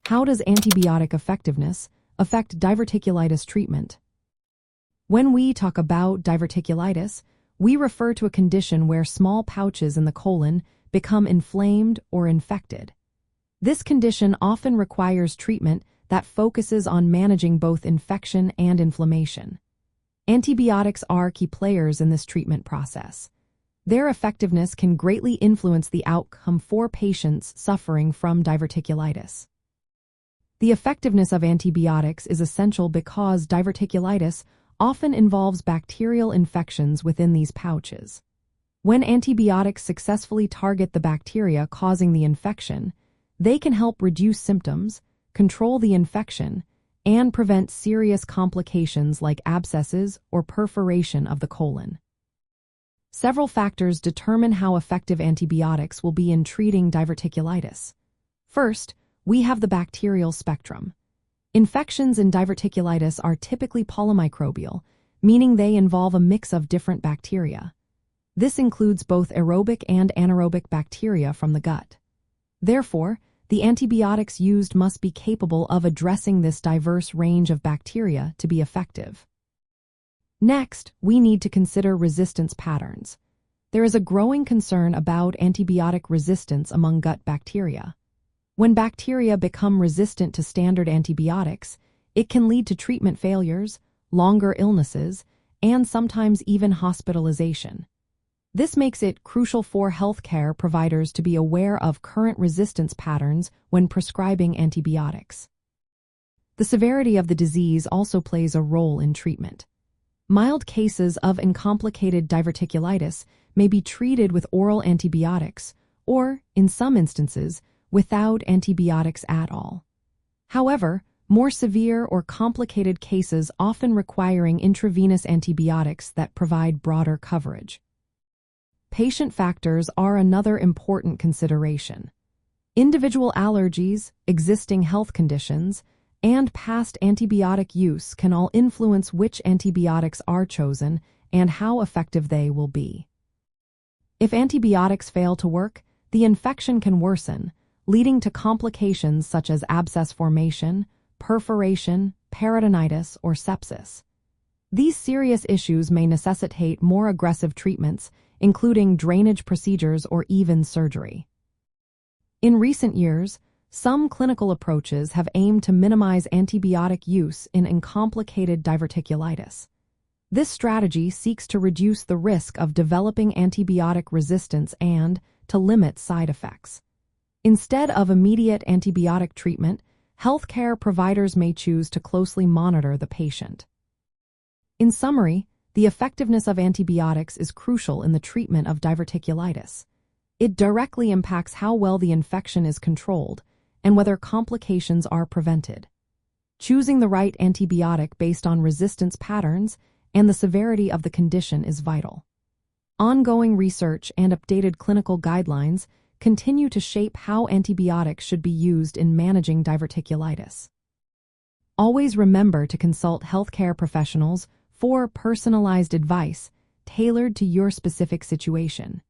How does antibiotic effectiveness affect diverticulitis treatment? When we talk about diverticulitis, we refer to a condition where small pouches in the colon become inflamed or infected. This condition often requires treatment that focuses on managing both infection and inflammation. Antibiotics are key players in this treatment process. Their effectiveness can greatly influence the outcome for patients suffering from diverticulitis. The effectiveness of antibiotics is essential because diverticulitis often involves bacterial infections within these pouches. When antibiotics successfully target the bacteria causing the infection, they can help reduce symptoms, control the infection, and prevent serious complications like abscesses or perforation of the colon. Several factors determine how effective antibiotics will be in treating diverticulitis. First, we have the bacterial spectrum. Infections in diverticulitis are typically polymicrobial, meaning they involve a mix of different bacteria. This includes both aerobic and anaerobic bacteria from the gut. Therefore, the antibiotics used must be capable of addressing this diverse range of bacteria to be effective. Next, we need to consider resistance patterns. There is a growing concern about antibiotic resistance among gut bacteria. When bacteria become resistant to standard antibiotics, it can lead to treatment failures, longer illnesses, and sometimes even hospitalization. This makes it crucial for healthcare providers to be aware of current resistance patterns when prescribing antibiotics. The severity of the disease also plays a role in treatment. Mild cases of uncomplicated diverticulitis may be treated with oral antibiotics or, in some instances, without antibiotics at all. However, more severe or complicated cases often requiring intravenous antibiotics that provide broader coverage. Patient factors are another important consideration. Individual allergies, existing health conditions, and past antibiotic use can all influence which antibiotics are chosen and how effective they will be. If antibiotics fail to work, the infection can worsen, leading to complications such as abscess formation, perforation, peritonitis, or sepsis. These serious issues may necessitate more aggressive treatments, including drainage procedures or even surgery. In recent years, some clinical approaches have aimed to minimize antibiotic use in uncomplicated diverticulitis. This strategy seeks to reduce the risk of developing antibiotic resistance and to limit side effects. Instead of immediate antibiotic treatment, healthcare providers may choose to closely monitor the patient. In summary, the effectiveness of antibiotics is crucial in the treatment of diverticulitis. It directly impacts how well the infection is controlled and whether complications are prevented. Choosing the right antibiotic based on resistance patterns and the severity of the condition is vital. Ongoing research and updated clinical guidelines continue to shape how antibiotics should be used in managing diverticulitis. Always remember to consult healthcare professionals for personalized advice tailored to your specific situation.